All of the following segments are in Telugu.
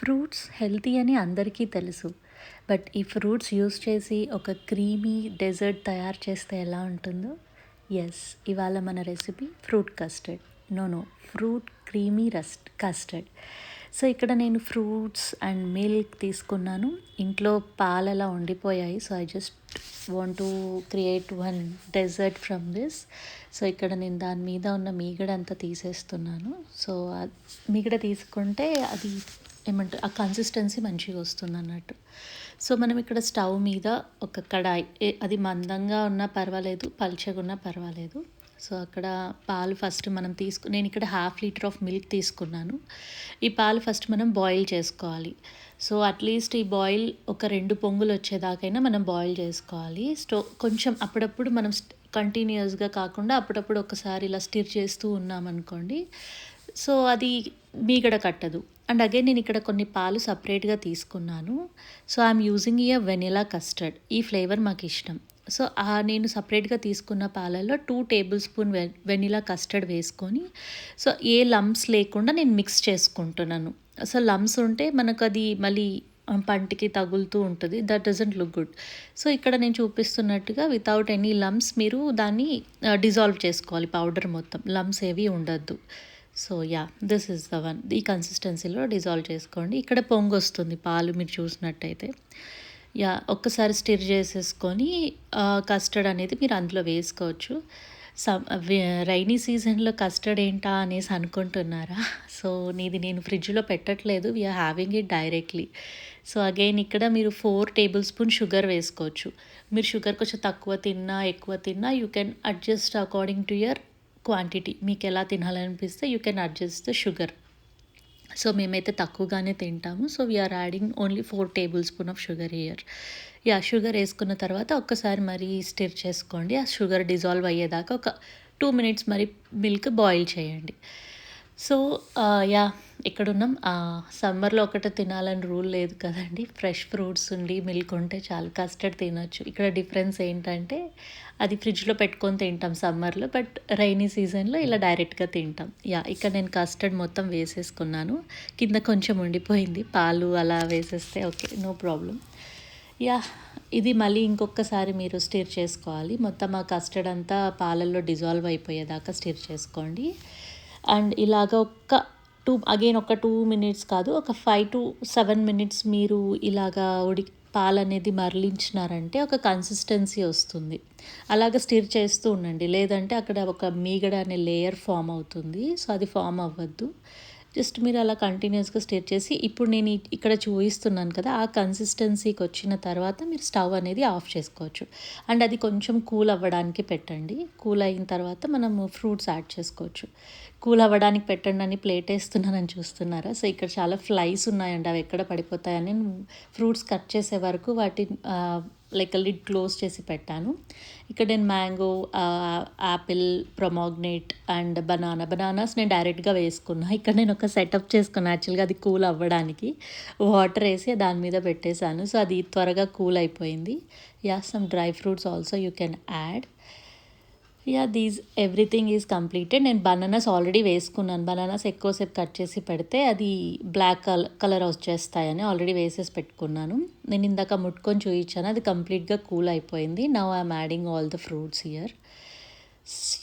ఫ్రూట్స్ హెల్తీ అని అందరికీ తెలుసు. బట్ ఈ ఫ్రూట్స్ యూస్ చేసి ఒక క్రీమీ డెజర్ట్ తయారు చేస్తే ఎలా ఉంటుందో? యెస్! ఇవాళ మన recipe fruit custard. No, no, fruit creamy custard. So, ఇక్కడ నేను ఫ్రూట్స్ అండ్ మిల్క్ తీసుకున్నాను. ఇంట్లో పాలలా ఉండిపోయాయి. So, I just want to create one dessert from this. So, ఇక్కడ నేను దాని మీద ఉన్న మీగడ అంతా తీసేస్తున్నాను. సో, మీగడ తీసుకుంటే అది ఏమంటారు, ఆ కన్సిస్టెన్సీ మంచిగా వస్తుంది అన్నట్టు. సో, మనం ఇక్కడ స్టవ్ మీద ఒక కడాయి, అది మందంగా ఉన్నా పర్వాలేదు, పల్చగా ఉన్నా పర్వాలేదు. సో, అక్కడ పాలు ఫస్ట్ మనం నేను ఇక్కడ 1/2 లీటర్ ఆఫ్ మిల్క్ తీసుకున్నాను. ఈ పాలు ఫస్ట్ మనం బాయిల్ చేసుకోవాలి. సో, అట్లీస్ట్ ఈ బాయిల్ ఒక 2 పొంగులు వచ్చేదాకైనా మనం బాయిల్ చేసుకోవాలి. కొంచెం అప్పుడప్పుడు మనం కంటిన్యూస్గా కాకుండా అప్పుడప్పుడు ఒకసారి ఇలా స్టిర్ చేస్తూ ఉన్నామనుకోండి, సో అది మీగడ కట్టదు. అండ్ అగైన్ నేను ఇక్కడ కొన్ని పాలు సపరేట్గా తీసుకున్నాను. So I'm using a vanilla custard. ఈ ఫ్లేవర్ మాకు ఇష్టం. సో నేను సపరేట్గా తీసుకున్న పాలల్లో 2 టేబుల్ స్పూన్ వెనిలా కస్టర్డ్ వేసుకొని, సో ఏ లంప్స్ లేకుండా నేను మిక్స్ చేసుకుంటున్నాను. సో లంప్స్ ఉంటే మనకు అది మళ్ళీ పంటికి తగులుతూ ఉంటుంది. That doesn't look good. So ఇక్కడ నేను చూపిస్తున్నట్టుగా వితౌట్ ఎనీ లంప్స్ మీరు దాన్ని డిజాల్వ్ చేసుకోవాలి, పౌడర్ మొత్తం. లంప్స్ ఏవి ఉండద్దు. So yeah, this is the one. ఈ కన్సిస్టెన్సీలో డిజాల్వ్ చేసుకోండి. ఇక్కడ పొంగు వస్తుంది పాలు మీరు చూసినట్టయితే. యా, ఒక్కసారి స్టిర్ చేసేసుకొని కస్టర్డ్ అనేది మీరు అందులో వేసుకోవచ్చు. రైనీ సీజన్లో కస్టర్డ్ ఏంటా అనేసి అనుకుంటున్నారా? సో నేను ఫ్రిడ్జ్లో పెట్టట్లేదు. We are having it directly. So again ఇక్కడ మీరు 4 టేబుల్ స్పూన్ షుగర్ వేసుకోవచ్చు. మీరు షుగర్ కొంచెం తక్కువ తిన్నా ఎక్కువ తిన్నా you can adjust according to your quantity. మీకు ఎలా తినాలనిపిస్తే you can adjust the sugar. So మేమైతే తక్కువగానే తింటాము. So we're adding only 4 tablespoon of sugar here. Ya, sugar వేసుకున్న తర్వాత ఒక్కసారి మరీ స్టిర్ చేసుకోండి. ఆ షుగర్ డిజాల్వ్ అయ్యేదాకా ఒక 2 మినిట్స్ మరి మిల్క్ బాయిల్ చేయండి. సో యా, ఎక్కడున్నాం? సమ్మర్లో ఒకటి తినాలని రూల్ లేదు కదండి. ఫ్రెష్ ఫ్రూట్స్ ఉండి మిల్క్ ఉంటే చాలు, కస్టర్డ్ తినొచ్చు. ఇక్కడ డిఫరెన్స్ ఏంటంటే అది ఫ్రిడ్జ్లో పెట్టుకొని తింటాం సమ్మర్లో, బట్ రైనీ సీజన్లో ఇలా డైరెక్ట్గా తింటాం. యా, ఇక్కడ నేను కస్టర్డ్ మొత్తం వేసేసుకున్నాను. కింద కొంచెం ఉండిపోయింది, పాలు అలా వేసేస్తే ఓకే, నో ప్రాబ్లం. యా, ఇది మళ్ళీ ఇంకొకసారి మీరు స్టిర్ చేసుకోవాలి. మొత్తం ఆ కస్టర్డ్ అంతా పాలల్లో డిజాల్వ్ అయిపోయేదాకా స్టిర్ చేసుకోండి. అండ్ ఇలాగ ఒక 2 మినిట్స్ కాదు, ఒక 5 to 7 మినిట్స్ మీరు ఇలాగా పాలు అనేది మరలించినారంటే ఒక కన్సిస్టెన్సీ వస్తుంది. అలాగ స్టిర్ చేస్తూ ఉండండి, లేదంటే అక్కడ ఒక మీగడ అనే లేయర్ ఫామ్ అవుతుంది. సో అది ఫామ్ అవ్వద్దు. జస్ట్ మీరు అలా కంటిన్యూస్గా స్టిర్ చేసి, ఇప్పుడు నేను ఇక్కడ చూపిస్తున్నాను కదా, ఆ కన్సిస్టెన్సీకి వచ్చిన తర్వాత మీరు స్టవ్ అనేది ఆఫ్ చేసుకోవచ్చు. అండ్ అది కొంచెం కూల్ అవ్వడానికి పెట్టండి. కూల్ అయిన తర్వాత మనము ఫ్రూట్స్ యాడ్ చేసుకోవచ్చు. కూల్ అవ్వడానికి పెట్టండి అని ప్లేట్ వేస్తున్నానని చూస్తున్నారా? సో ఇక్కడ చాలా ఫ్లైస్ ఉన్నాయండి, అవి ఎక్కడ పడిపోతాయని ఫ్రూట్స్ కట్ చేసే వరకు వాటి లైక్ లిడ్ క్లోజ్ చేసి పెట్టాను. ఇక్కడ నేను మ్యాంగో, యాపిల్, ప్రొమాగ్నేట్ అండ్ బనానాస్ నేను డైరెక్ట్గా వేసుకున్నా. ఇక్కడ నేను ఒక సెటప్ చేసుకున్నాను యాక్చువల్గా, అది కూల్ అవ్వడానికి. వాటర్ వేసి దాని మీద పెట్టేశాను. సో అది త్వరగా కూల్ అయిపోయింది. Yeah, some dry fruits also you can add. Yeah, everything is completed. నేను బనానాస్ ఆల్రెడీ వేసుకున్నాను. బనానాస్ ఎక్కువసేపు కట్ చేసి పెడితే అది బ్లాక్ కలర్ వచ్చేస్తాయని ఆల్రెడీ వేసేసి పెట్టుకున్నాను. నేను ఇందాక ముట్టుకొని చూపించాను, అది కంప్లీట్గా కూల్ అయిపోయింది. Now I'm adding all the fruits here.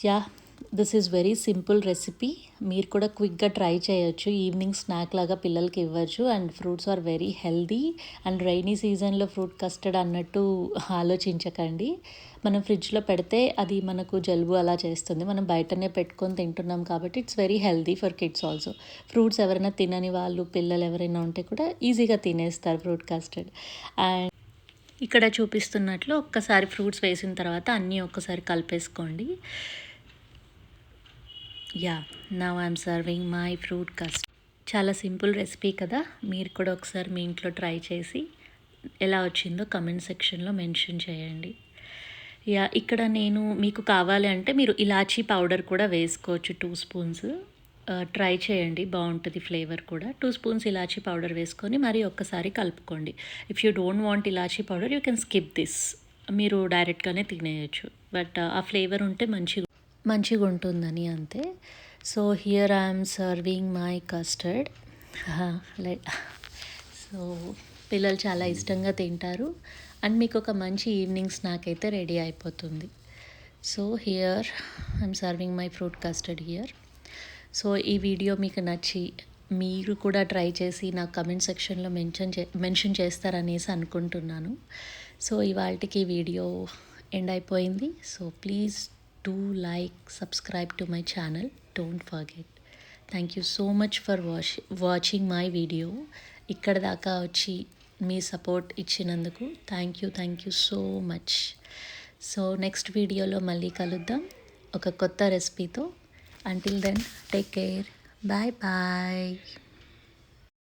Yeah, this is very simple recipe. మీరు కూడా క్విక్గా ట్రై చేయొచ్చు. ఈవినింగ్ స్నాక్ లాగా పిల్లలకి ఇవ్వచ్చు. And fruits are very healthy. And rainy సీజన్లో ఫ్రూట్ కస్టర్డ్ అన్నట్టు ఆలోచించకండి. మనం ఫ్రిడ్జ్లో పెడితే అది మనకు జలుబు అలా చేస్తుంది. మనం బయటనే పెట్టుకొని తింటున్నాం కాబట్టి it's very healthy for kids also. Fruits ఎవరైనా తినని వాళ్ళు, పిల్లలు ఎవరైనా ఉంటే కూడా ఈజీగా తినేస్తారు ఫ్రూట్ కస్టర్డ్. అండ్ ఇక్కడ చూపిస్తున్నట్లు ఒక్కసారి ఫ్రూట్స్ వేసిన తర్వాత అన్నీ ఒక్కసారి కలిపేసుకోండి. Yeah, now I'm serving my fruit custard. చాలా సింపుల్ రెసిపీ కదా, మీరు కూడా ఒకసారి మీ ఇంట్లో ట్రై చేసి ఎలా వచ్చిందో కమెంట్ సెక్షన్లో మెన్షన్ చేయండి. యా, ఇక్కడ నేను మీకు కావాలి అంటే మీరు ఇలాచీ పౌడర్ కూడా వేసుకోవచ్చు, 2 స్పూన్స్. ట్రై చేయండి, బాగుంటుంది ఫ్లేవర్ కూడా. 2 స్పూన్స్ ఇలాచీ పౌడర్ వేసుకొని మరి ఒక్కసారి కలుపుకోండి. If you don't want elaichi powder you can skip this. మీరు డైరెక్ట్గానే తినేయచ్చు, బట్ ఆ ఫ్లేవర్ ఉంటే మంచిగా ఉంటుందని అంతే. So here I'm serving my custard. So పిల్లలు చాలా ఇష్టంగా తింటారు అండ్ మీకు ఒక మంచి ఈవినింగ్ స్నాక్ అయితే రెడీ అయిపోతుంది. So here I'm serving my fruit custard here. So ఈ వీడియో మీకు నచ్చి మీరు కూడా ట్రై చేసి నాకు కమెంట్ సెక్షన్లో మెన్షన్ చేస్తారనేసి అనుకుంటున్నాను. సో ఇవాళకి వీడియో ఎండ్ అయిపోయింది. So please do like, subscribe to my channel, don't forget. Thank you so much for watching my video. ఇక్కడ దాకా వచ్చి మీ సపోర్ట్ ఇచ్చినందుకు thank you so much. So next వీడియోలో మళ్ళీ కలుద్దాం ఒక కొత్త రెసిపీతో. Until then take care, bye bye.